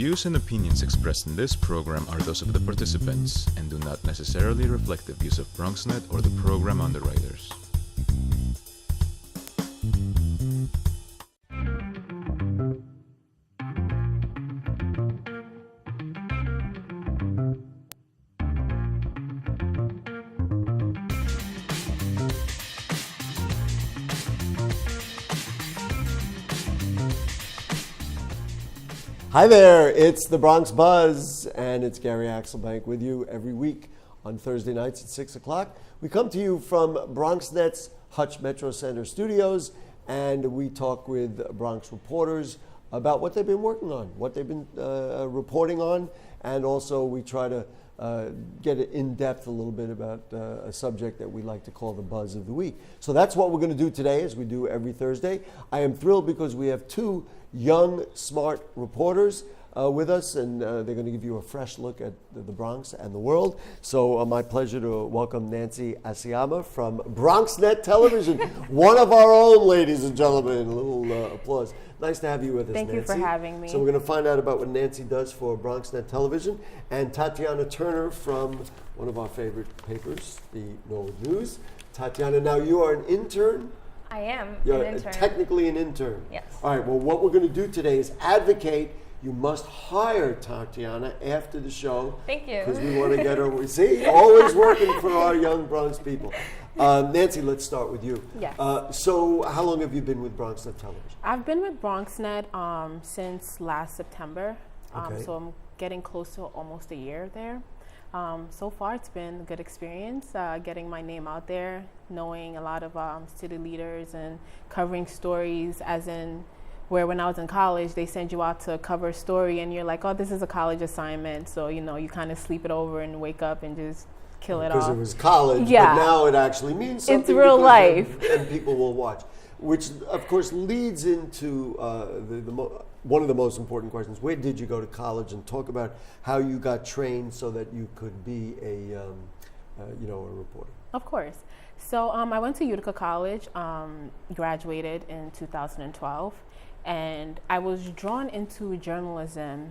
views and opinions expressed in this program are those of the participants and do not necessarily reflect the views of BronxNet or the program underwriters. Hi there, it's the Bronx Buzz, and it's Gary Axelbank with you every week on Thursday nights at 6 o'clock. We come to you from BronxNet's Hutch Metro Center studios, and we talk with Bronx reporters about what they've been working on, what they've been reporting on, and also we try to get in depth a little bit about a subject that we like to call the Buzz of the Week. So that's what we're going to do today, as we do every Thursday. I am thrilled because we have two young, smart reporters with us, and they're going to give you a fresh look at the Bronx and the world. So my pleasure to welcome Nancy Asiyama from BronxNet Television, one of our own, ladies and gentlemen. A little applause. Nice to have you with us, Thank Nancy. you for having me. So we're going to find out about what Nancy does for BronxNet Television, and Tatiana Turner from one of our favorite papers, the Norwood News. Tatiana, now you are an intern? I am You're an intern. technically an intern. Yes. All right, well, what we're going to do today is advocate you must hire Tatiana after the show. Thank you. Because we want to get her, see, always working for our young Bronx people. Nancy, let's start with you. Yes. So how long have you been with BronxNet Television? I've been with BronxNet since last September. Okay. So I'm getting close to almost a year there. So far, it's been a good experience, getting my name out there, knowing a lot of city leaders and covering stories, as in where when I was in college, they send you out to cover a story and you're like, oh, this is a college assignment. So, you know, you kind of sleep it over and wake up and just kill it off. Because it was college, Yeah. but now it actually means something. It's real life. And people will watch. Which, of course, leads into one of the most important questions. Where did you go to college? And talk about how you got trained so that you could be a reporter. Of course. So I went to Utica College, graduated in 2012, and I was drawn into journalism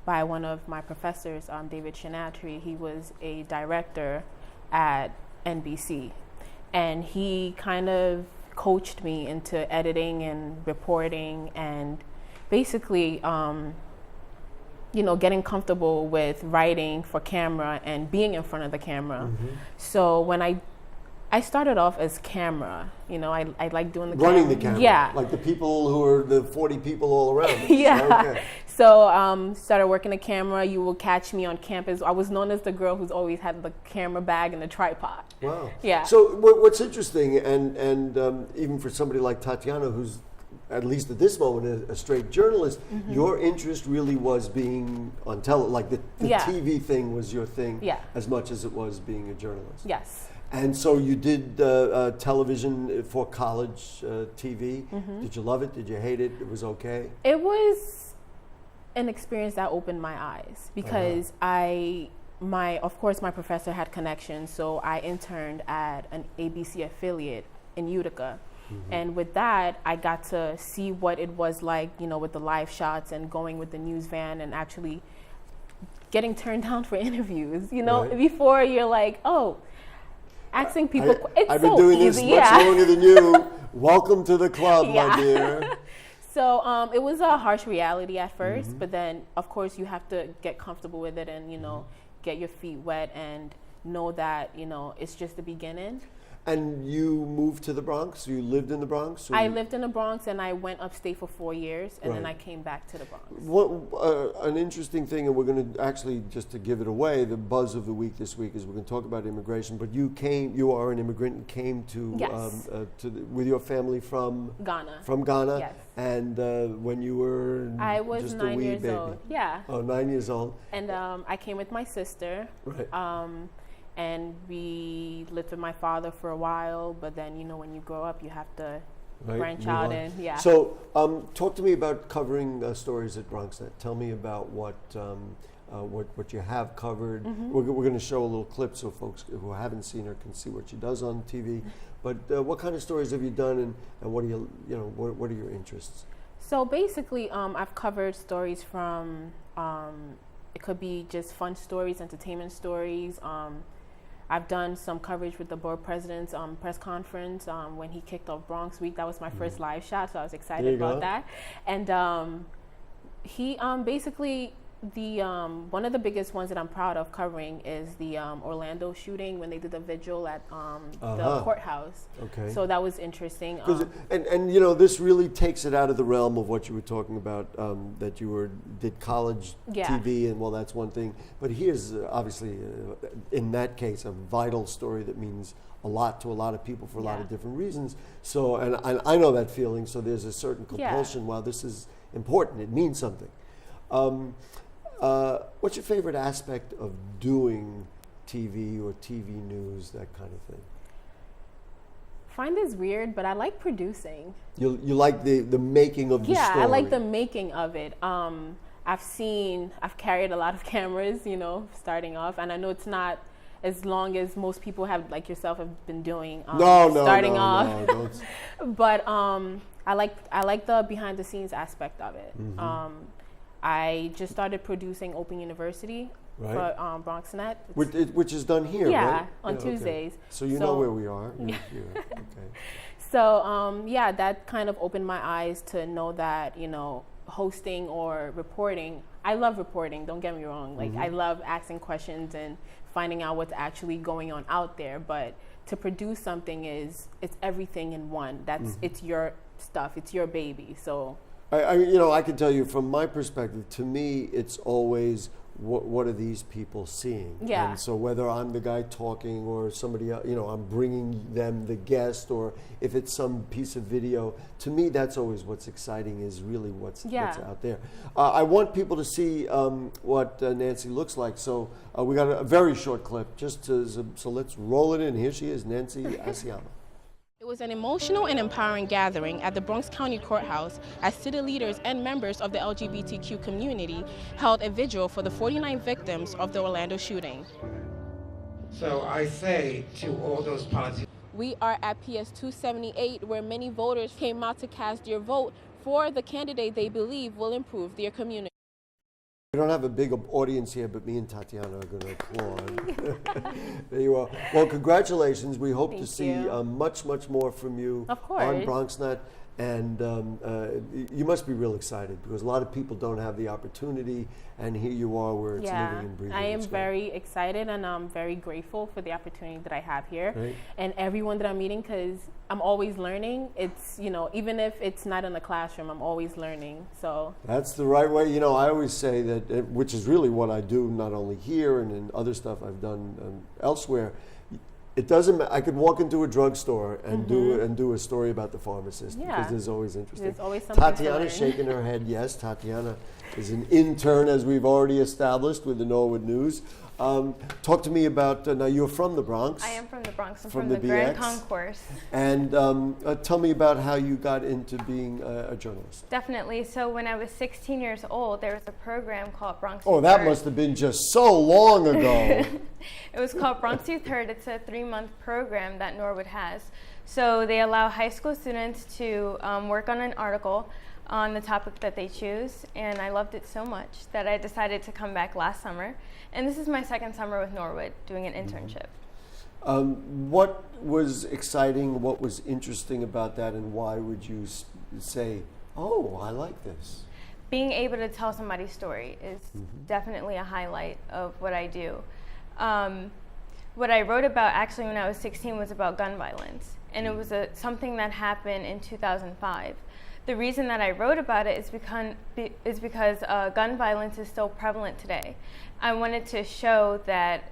by one of my professors, David Shinatry. He was a director at NBC, and he kind of coached me into editing and reporting and basically getting comfortable with writing for camera and being in front of the camera. Mm-hmm. So when I started off as camera, I like doing the running the camera. Yeah. Like the people who are the 40 people all around. Yeah. Okay. So started working the camera. You will catch me on campus. I was known as the girl who's always had the camera bag and the tripod. Wow. Yeah. So what's interesting, and even for somebody like Tatiana, who's at least at this moment a straight journalist, mm-hmm. your interest really was being on like the Yeah. TV thing was your thing, Yeah. as much as it was being a journalist. Yes. And so you did television for college TV. Mm-hmm. Did you love it? Did you hate it? It was okay? It was an experience that opened my eyes because of course my professor had connections, so I interned at an ABC affiliate in Utica. Mm-hmm. And with that, I got to see what it was like, with the live shots and going with the news van and actually getting turned down for interviews. Right. Before you're like, oh, asking people, I've been doing this much longer than you. Welcome to the club, my dear. So it was a harsh reality at first, mm-hmm. but then, of course, you have to get comfortable with it and, get your feet wet and know that, it's just the beginning. And you moved to the Bronx? You lived in the Bronx? I lived in the Bronx, and I went upstate for 4 years, and then I came back to the Bronx. An interesting thing, and we're going to actually, just to give it away, the buzz of the week this week is we're going to talk about immigration, but you are an immigrant and came to, yes. With your family from Ghana. From Ghana? Yes. And when you were I was just 9 a wee years baby. old. Yeah. Oh, 9 years old. And I came with my sister. Right. And we lived with my father for a while, but then, when you grow up, you have to branch out and, yeah. So talk to me about covering stories at BronxNet. Tell me about what you have covered. Mm-hmm. We're going to show a little clip so folks who haven't seen her can see what she does on TV. But what kind of stories have you done, and what are what are your interests? So basically, I've covered stories from It could be just fun stories, entertainment stories. I've done some coverage with the board president's press conference when he kicked off Bronx Week. That was my first live shot, so I was excited about that. And he basically, one of the biggest ones that I'm proud of covering is the Orlando shooting when they did the vigil at the courthouse. Okay. So that was interesting. And you know, this really takes it out of the realm of what you were talking about, that you did college TV, and well, that's one thing. But here's obviously, in that case, a vital story that means a lot to a lot of people for a lot of different reasons. So, and I know that feeling. So there's a certain compulsion. Well, this is important. It means something. What's your favorite aspect of doing TV or TV news, that kind of thing? Find this weird, but I like producing. You like the making of the story? Yeah, I like the making of it. I've carried a lot of cameras, you know, starting off, and I know it's not as long as most people have, like yourself, have been doing starting off. But I like the behind the scenes aspect of it. Mm-hmm. I just started producing Open University for BronxNet. Which is done here, right? On Tuesdays. Okay. So you know where we are. Okay. So that kind of opened my eyes to know that, you know, hosting or reporting. I love reporting, don't get me wrong. Like, I love asking questions and finding out what's actually going on out there. But to produce something it's everything in one. It's your stuff, it's your baby. So I can tell you from my perspective, to me, it's always what are these people seeing? Yeah. And so whether I'm the guy talking or somebody else, you know, I'm bringing them the guest, or if it's some piece of video, to me, that's always what's exciting, is really what's out there. I want people to see what Nancy looks like. So we got a very short clip, so let's roll it in. Here she is, Nancy Asiama. It was an emotional and empowering gathering at the Bronx County Courthouse as city leaders and members of the LGBTQ community held a vigil for the 49 victims of the Orlando shooting. So I say to all those politicians, we are at PS 278, where many voters came out to cast their vote for the candidate they believe will improve their community. We don't have a big audience here, but me and Tatiana are going to applaud. There you are. Well, congratulations. We hope to see much, much more from you on BronxNet. And you must be real excited, because a lot of people don't have the opportunity, and here you are where it's living and breathing. I am very excited, and I'm very grateful for the opportunity that I have here and everyone that I'm meeting, because I'm always learning. It's, you know, even if it's not in the classroom, I'm always learning. So that's the right way. You know, I always say that, which is really what I do, not only here and in other stuff I've done elsewhere. It doesn't matter. I could walk into a drugstore and do a story about the pharmacist, because there's always interesting. There's always something Tatiana's shaking her head. Yes, Tatiana is an intern, as we've already established, with the Norwood News. Talk to me about, now you're from the Bronx. I am from the Bronx. I'm from the Grand Concourse. And tell me about how you got into being a journalist. Definitely. So when I was 16 years old, there was a program called Bronx Oh, that must have been just so long ago. It was called Bronx Youth Heard. It's a 3-month program that Norwood has. So they allow high school students to work on an article on the topic that they choose, and I loved it so much that I decided to come back last summer. And this is my second summer with Norwood, doing an internship. What was exciting, what was interesting about that, and why would you say, oh, I like this? Being able to tell somebody's story is definitely a highlight of what I do. What I wrote about actually when I was 16 was about gun violence, and it was something that happened in 2005. The reason that I wrote about it is because gun violence is still prevalent today. I wanted to show that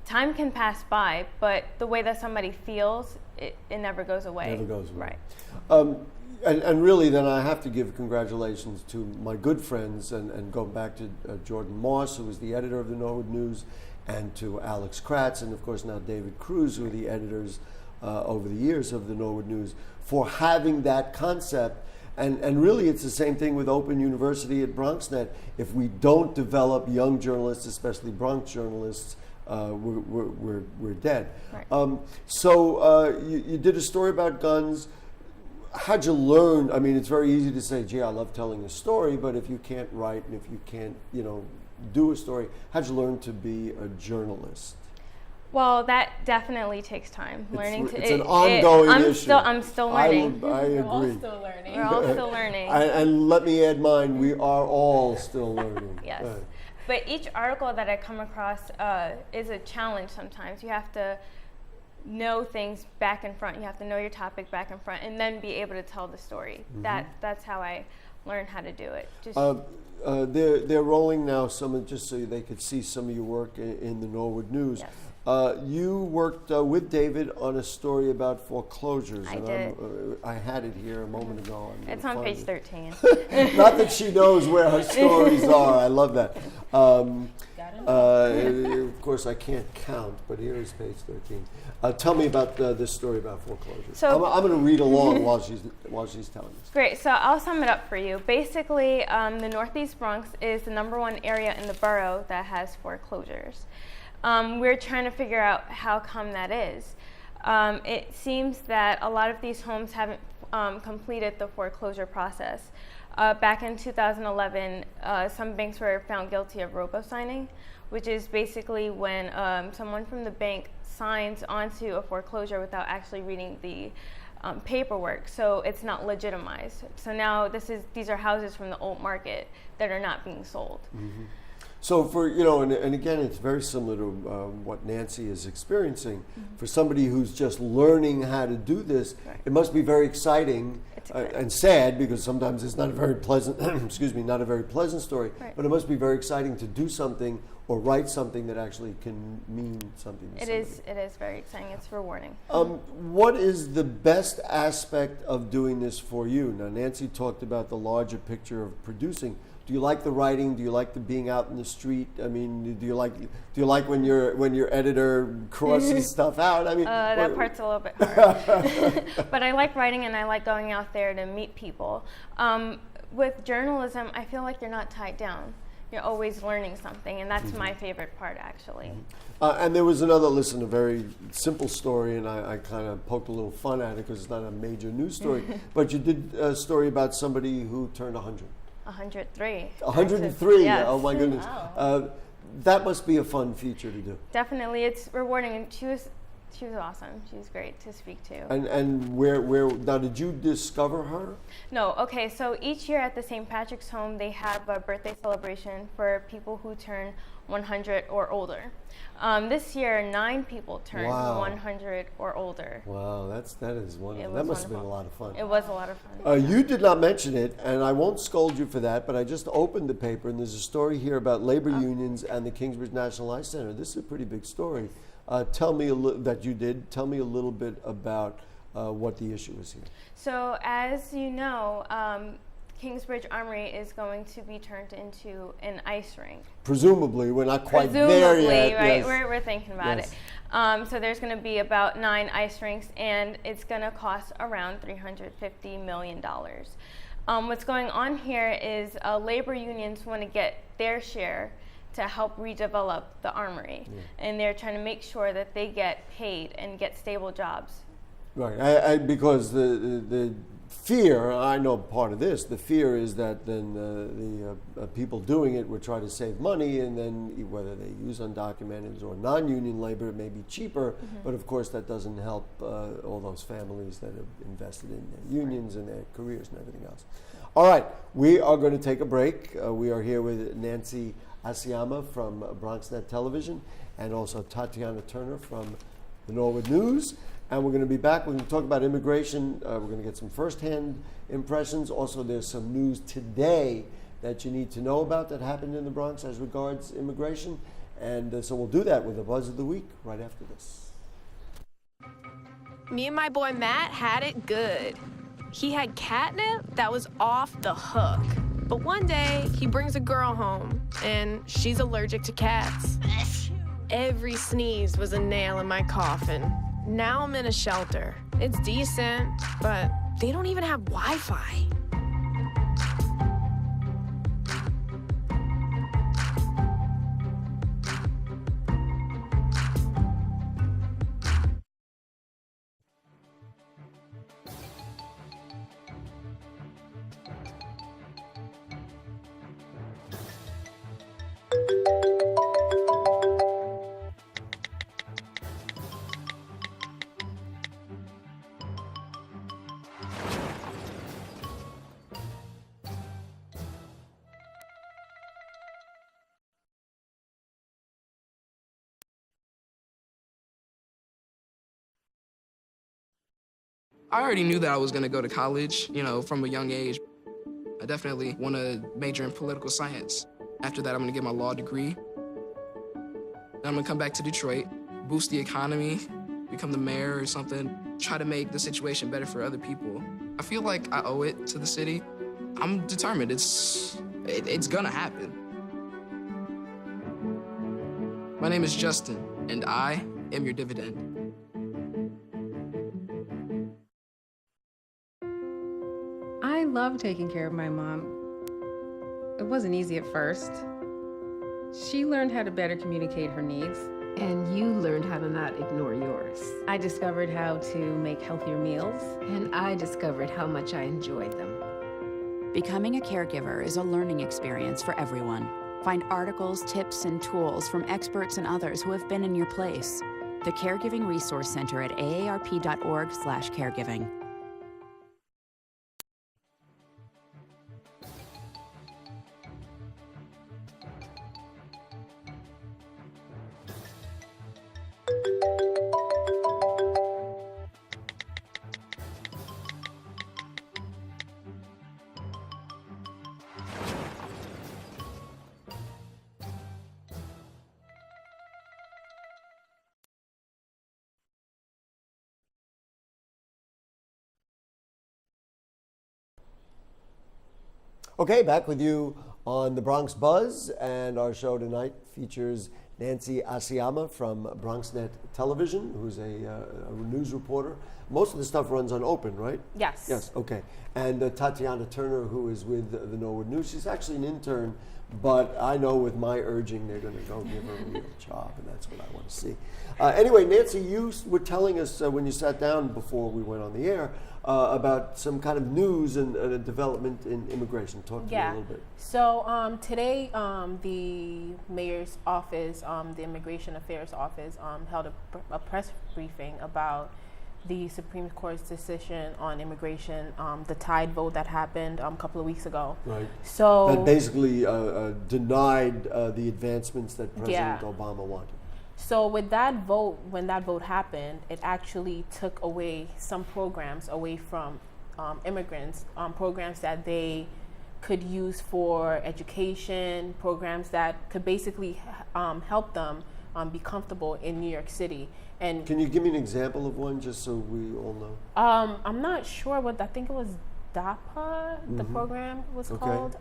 time can pass by, but the way that somebody feels, it never goes away. Never goes away. Right. And really, then I have to give congratulations to my good friends, and go back to Jordan Moss, who was the editor of the Norwood News, and to Alex Kratz, and of course now David Cruz, who are the editors over the years of the Norwood News, for having that concept. And really, it's the same thing with Open University at BronxNet. If we don't develop young journalists, especially Bronx journalists, we're dead. Right. So you did a story about guns. how'd you learn? I mean, it's very easy to say, gee, I love telling a story, but if you can't write and if you can't, do a story, how'd you learn to be a journalist? Well, that definitely takes time. It's an ongoing issue. I'm still learning. I agree. We're all still learning. We're all still learning. And let me add mine, we are all still learning. Yes. But each article that I come across is a challenge sometimes. You have to know things back and front. You have to know your topic back and front and then be able to tell the story. That's how I learned how to do it. They're rolling now just so they could see some of your work in the Norwood News. Yes. You worked with David on a story about foreclosures. I did. I had it here a moment ago. It's on page 13. Not that she knows where her stories are. I love that. Of course, I can't count, but here is page 13. Tell me about this story about foreclosures. So I'm going to read along while she's telling us. Great. So I'll sum it up for you. Basically, the Northeast Bronx is the #1 area in the borough that has foreclosures. We're trying to figure out how come that is. It seems that a lot of these homes haven't completed the foreclosure process. Back in 2011, some banks were found guilty of robo-signing, which is basically when someone from the bank signs onto a foreclosure without actually reading the paperwork, so it's not legitimized. So now these are houses from the old market that are not being sold. Mm-hmm. So for, and again, it's very similar to what Nancy is experiencing. For somebody who's just learning how to do this, it must be very exciting and sad, because sometimes it's not a very pleasant, not a very pleasant story, but it must be very exciting to do something or write something that actually can mean something to somebody. It is very exciting. It's rewarding. What is the best aspect of doing this for you? Now, Nancy talked about the larger picture of producing. Do you like the writing? Do you like the being out in the street? I mean, do you like when your editor crosses stuff out? I mean, that part's a little bit hard. But I like writing and I like going out there to meet people. With journalism, I feel like you're not tied down. You're always learning something, and that's my favorite part, actually. And there was a very simple story, and I kind of poked a little fun at it because it's not a major news story. But you did a story about somebody who turned 100. 103. 103. Yes. Oh my goodness. Wow. That must be a fun feature to do. Definitely, it's rewarding, and she was awesome. She was great to speak to. And where now did you discover her? No. Okay. So each year at the St. Patrick's Home, they have a birthday celebration for people who turn 100 or older. This year, 9 people turned 100 or older. Wow, that is wonderful. That must have been a lot of fun. It was a lot of fun. You did not mention it, and I won't scold you for that, but I just opened the paper, and there's a story here about labor unions and the Kingsbridge National Ice Center. This is a pretty big story. Tell me Tell me a little bit about what the issue is here. So, as you know, Kingsbridge Armory is going to be turned into an ice rink. Presumably, we're not quite there yet. Right? Yes. We're thinking about it. So there's going to be about 9 ice rinks, and it's going to cost around $350 million. What's going on here is labor unions want to get their share to help redevelop the armory, and they're trying to make sure that they get paid and get stable jobs. Right, because the fear, I know part of this, the fear is that then the people doing it would try to save money, and then whether they use undocumented or non-union labor, it may be cheaper, but of course that doesn't help all those families that have invested in their unions and their careers and everything else. All right, we are going to take a break. We are here with Nancy Asiyama from BronxNet Television and also Tatiana Turner from the Norwood News. And we're going to be back. We're going to talk about immigration. We're going to get some firsthand impressions. Also, there's some news today that you need to know about that happened in the Bronx as regards immigration. And so we'll do that with the Buzz of the Week right after this. Me and my boy Matt had it good. He had catnip that was off the hook. But one day, he brings a girl home, and she's allergic to cats. Every sneeze was a nail in my coffin. Now I'm in a shelter. It's decent, but they don't even have Wi-Fi. I already knew that I was going to go to college, from a young age. I definitely want to major in political science. After that, I'm going to get my law degree. Then I'm going to come back to Detroit, boost the economy, become the mayor or something, try to make the situation better for other people. I feel like I owe it to the city. I'm determined. It's going to happen. My name is Justin, and I am your dividend. I love taking care of my mom. It wasn't easy at first. She learned how to better communicate her needs. And you learned how to not ignore yours. I discovered how to make healthier meals. And I discovered how much I enjoyed them. Becoming a caregiver is a learning experience for everyone. Find articles, tips, and tools from experts and others who have been in your place. The Caregiving Resource Center at aarp.org/caregiving. Okay, back with you on the Bronx Buzz, and our show tonight features Nancy Asiyama from BronxNet Television, who's a news reporter. Most of the stuff runs on Open, right? Yes. Yes, okay. And Tatiana Turner, who is with the Norwood News. She's actually an intern, but I know with my urging, they're going to go give her a real job, and that's what I want to see. Anyway, Nancy, you were telling us when you sat down before we went on the air about some kind of news and a development in immigration. Talk to me a little bit. So today, the mayor's office, the Immigration Affairs Office, held a press briefing about the Supreme Court's decision on immigration, the tide vote that happened a couple of weeks ago. Right. So that basically denied the advancements that President Obama wanted. So with that vote, when that vote happened, it actually took away some programs away from immigrants, programs that they could use for education, programs that could basically help them be comfortable in New York City. And can you give me an example of one, just so we all know? I'm not sure what, I think it was DAPA, the program was called.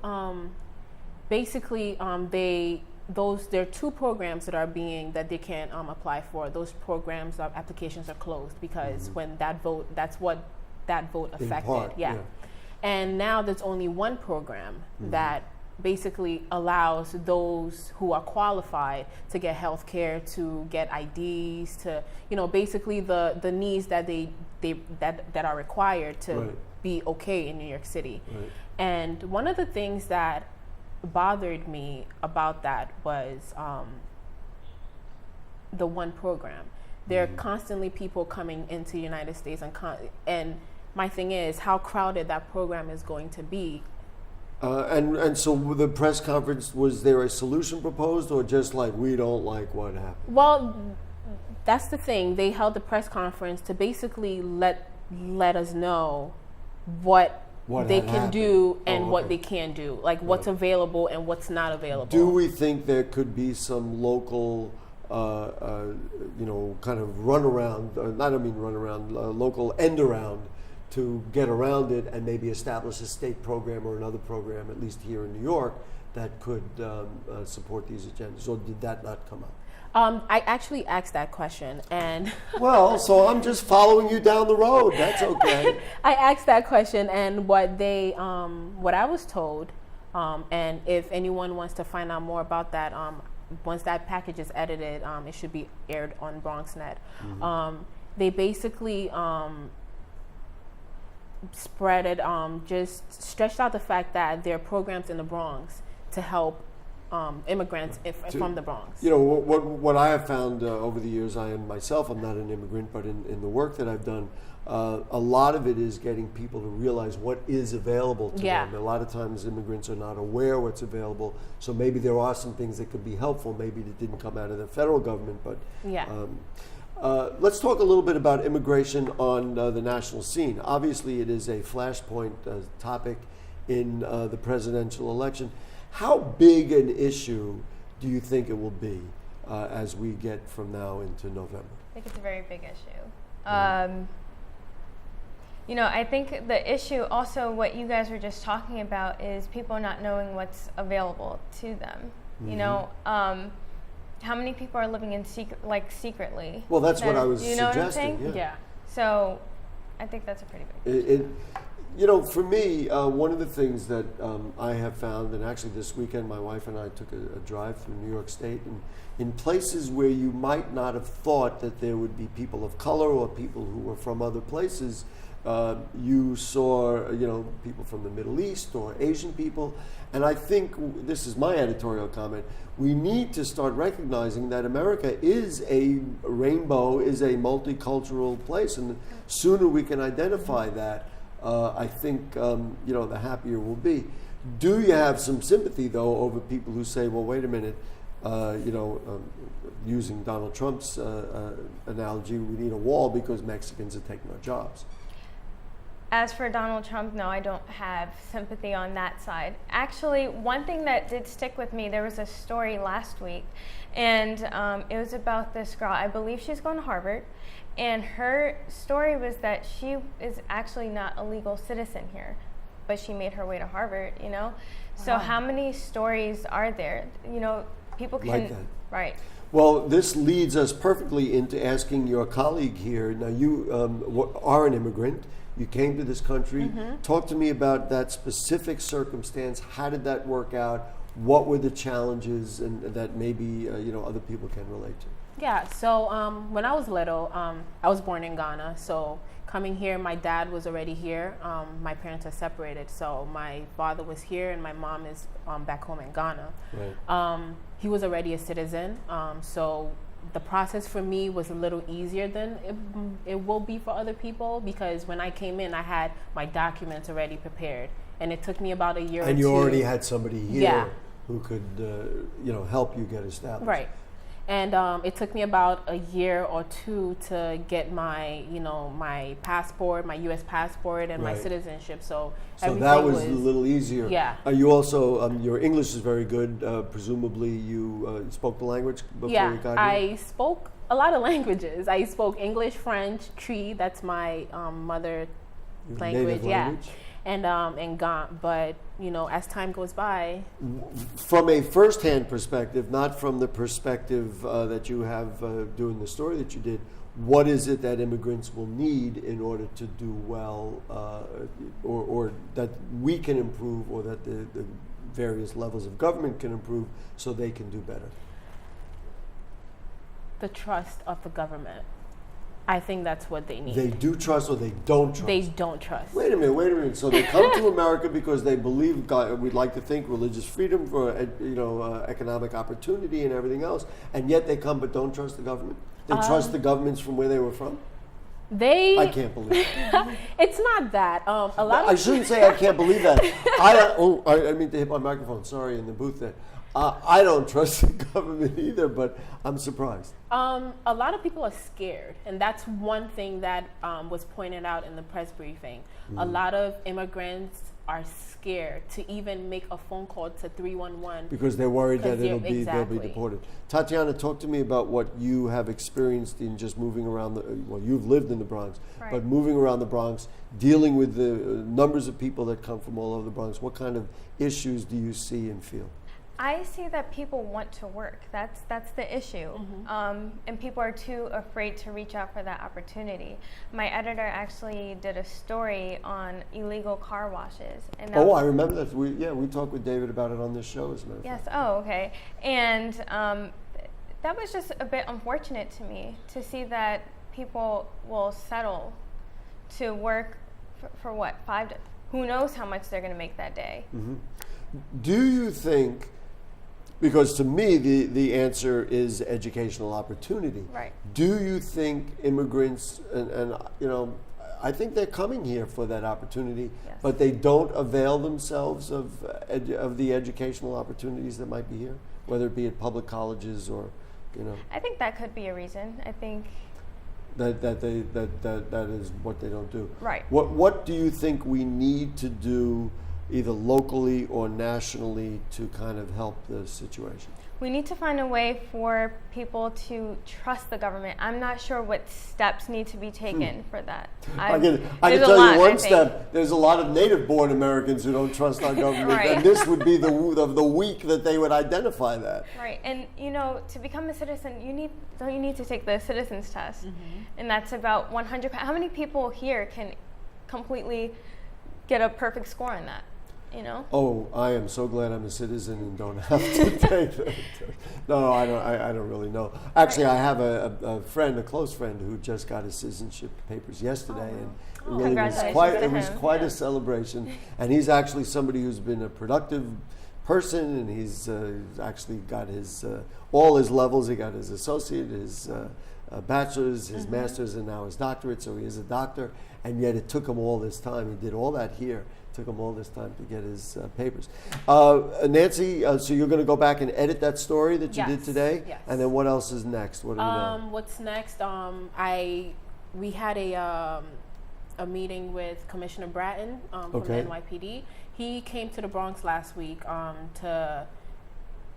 Basically, there are two programs that they can't apply for. Those programs, applications are closed because when that vote, that's what that vote affected. Part, yeah. And now there's only one program that basically allows those who are qualified to get health care, to get IDs, to, basically the needs that that are required to be okay in New York City. Right. And one of the things that bothered me about that was the one program. There are constantly people coming into the United States, and my thing is how crowded that program is going to be. And so the press conference, was there a solution proposed, or just like, we don't like what happened? Well, that's the thing. They held the press conference to basically let us know what they can do and what they can't do, like what's available and what's not available. Do we think there could be some local, kind of runaround, local end around to get around it and maybe establish a state program or another program, at least here in New York, that could support these agendas? Or did that not come up? I actually asked that question, and well, so I'm just following you down the road. That's okay. I asked that question, and what I was told, and if anyone wants to find out more about that, once that package is edited, it should be aired on BronxNet. They basically spread it, just stretched out the fact that there are programs in the Bronx to help immigrants from the Bronx. What I have found over the years, I'm not an immigrant, but in the work that I've done, a lot of it is getting people to realize what is available to them. A lot of times immigrants are not aware what's available, so maybe there are some things that could be helpful. Maybe it didn't come out of the federal government, but Let's talk a little bit about immigration on the national scene. Obviously, it is a flashpoint topic in the presidential election. How big an issue do you think it will be as we get from now into November? I think it's a very big issue. You know, I think the issue also, what you guys were just talking about, is people not knowing what's available to them. You know, how many people are living in secretly? Well, that's what I was you know suggesting. What I'm saying? Yeah. So, I think that's a pretty big issue. You know, for me, one of the things that I have found, and actually this weekend my wife and I took a drive through New York State, and in places where you might not have thought that there would be people of color or people who were from other places, you saw, you know, people from the Middle East or Asian people. And I think, this is my editorial comment, we need to start recognizing that America is a rainbow, is a multicultural place. And the sooner we can identify that, I think, you know, the happier we'll be. Do you have some sympathy, though, over people who say, well, wait a minute, you know, using Donald Trump's analogy, we need a wall because Mexicans are taking our jobs? As for Donald Trump, no, I don't have sympathy on that side. Actually, one thing that did stick with me, there was a story last week, and it was about this girl. I believe she's going to Harvard, and her story was that she is actually not a legal citizen here, but she made her way to Harvard, you know? So how many stories are there? You know, people can... Like that. Right. Well, this leads us perfectly into asking your colleague here. Now, you are an immigrant. You came to this country. Talk to me about that specific circumstance. How did that work out? What were the challenges, and that maybe you know, other people can relate to? Yeah, so when I was little, I was born in Ghana. So coming here, my dad was already here. My parents are separated, so my father was here and my mom is back home in Ghana. Right. He was already a citizen, so the process for me was a little easier than it will be for other people, because when I came in, I had my documents already prepared, and it took me about a year or two. And you already had somebody here Yeah. who could, you know, help you get established. Right. And it took me about a year or two to get my, you know, my passport, my U.S. passport, and my Right. citizenship. So that everything was a little easier. Yeah. You also, your English is very good. Presumably you spoke the language before Yeah, you got here? I spoke a lot of languages. I spoke English, French, Cree, that's my mother Your language. native Yeah. language? And Gant, but you know, as time goes by, From a first-hand perspective, not from the perspective that you have doing the story that you did, what is it that immigrants will need in order to do well, or that we can improve, or that the various levels of government can improve so they can do better? the trust of the government. I think that's what they need. They do trust, or they don't trust? They don't trust. Wait a minute. So they come to America because they believe, God, we'd like to think, religious freedom, for economic opportunity and everything else, and yet they come but don't trust the government? They trust the governments from where they were from? I can't believe it. It's not that. A lot I of shouldn't say I can't believe that. I mean to hit my microphone. Sorry, in the booth there. I don't trust the government either, but I'm surprised. A lot of people are scared, and that's one thing that was pointed out in the press briefing. A lot of immigrants are scared to even make a phone call to 311 because they're worried that they'll be Exactly. deported. Tatiana, talk to me about what you have experienced in just moving around you've lived in the Bronx, Right. but moving around the Bronx, dealing with the numbers of people that come from all over the Bronx. What kind of issues do you see and feel? I see that people want to work. That's the issue, and people are too afraid to reach out for that opportunity. My editor actually did a story on illegal car washes. And I remember that. We talked with David about it on this show, as a matter of Yes. fact. Oh, okay. And that was just a bit unfortunate to me to see that people will settle to work for what, who knows how much they're going to make that day. Do you think? Because to me, the answer is educational opportunity. Right. Do you think immigrants, and I think they're coming here for that opportunity, Yes. but they don't avail themselves of the educational opportunities that might be here, whether it be at public colleges or, I think that could be a reason. I think That is what they don't do. Right. What do you think we need to do, either locally or nationally, to kind of help the situation? We need to find a way for people to trust the government. I'm not sure what steps need to be taken for that. I can tell you one step. There's a lot of native-born Americans who don't trust our government, Right. and this would be the week that they would identify that. Right, and to become a citizen, don't you need to take the citizens test? And that's about 100. How many people here can completely get a perfect score on that? Oh, I am so glad I'm a citizen and don't have to take that. No, I don't really know. Actually, I have a close friend, who just got his citizenship papers yesterday, and it was quite a celebration. And he's actually somebody who's been a productive person, and he's actually got his all his levels. He got his associate, his bachelor's, his master's, and now his doctorate. So he is a doctor, and yet it took him all this time. He did all that here. Took him all this time to get his papers. Nancy, so you're going to go back and edit that story that you did today? Yes. And then what else is next? What do we know? What's next? We had a meeting with Commissioner Bratton from the NYPD. He came to the Bronx last week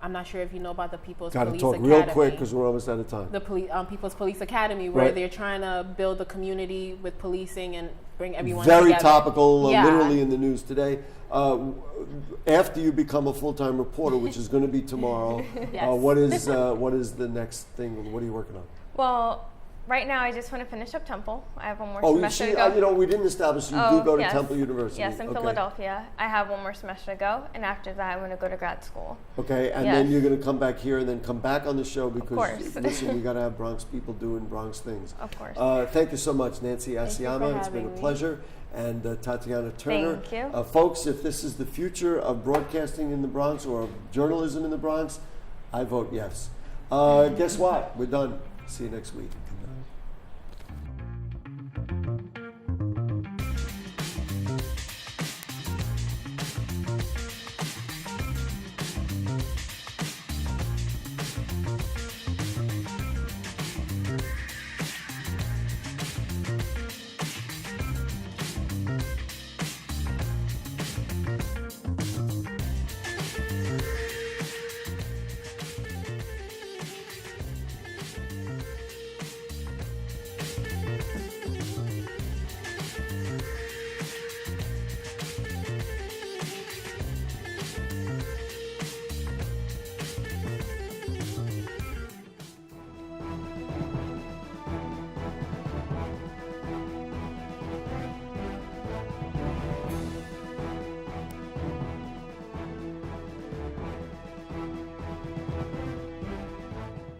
I'm not sure if you know about the People's Police Academy. Got to talk real quick because we're almost out of time. The People's Police Academy, where they're trying to build a community with policing and bring everyone together. Very topical, literally in the news today. After you become a full-time reporter, which is going to be tomorrow, what is the next thing? What are you working on? Well, right now I just want to finish up Temple. I have one more semester to go. We didn't establish you do go to Temple University. Yes, in Philadelphia. I have one more semester to go, and after that I'm going to go to grad school. Okay, and then you're going to come back here and then come back on the show because, listen, we got to have Bronx people doing Bronx things. Of course. Thank you so much, Nancy Asiama. It's been a pleasure. And Tatiana Turner. Thank you. Folks, if this is the future of broadcasting in the Bronx or of journalism in the Bronx, I vote yes. Guess what? We're done. See you next week.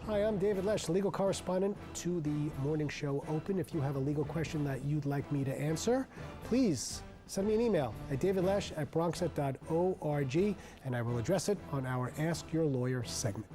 Hi, I'm David Lesh, legal correspondent to the Morning Show Open. If you have a legal question that you'd like me to answer, please send me an email at davidlesh@bronxnet.org, and I will address it on our Ask Your Lawyer segment.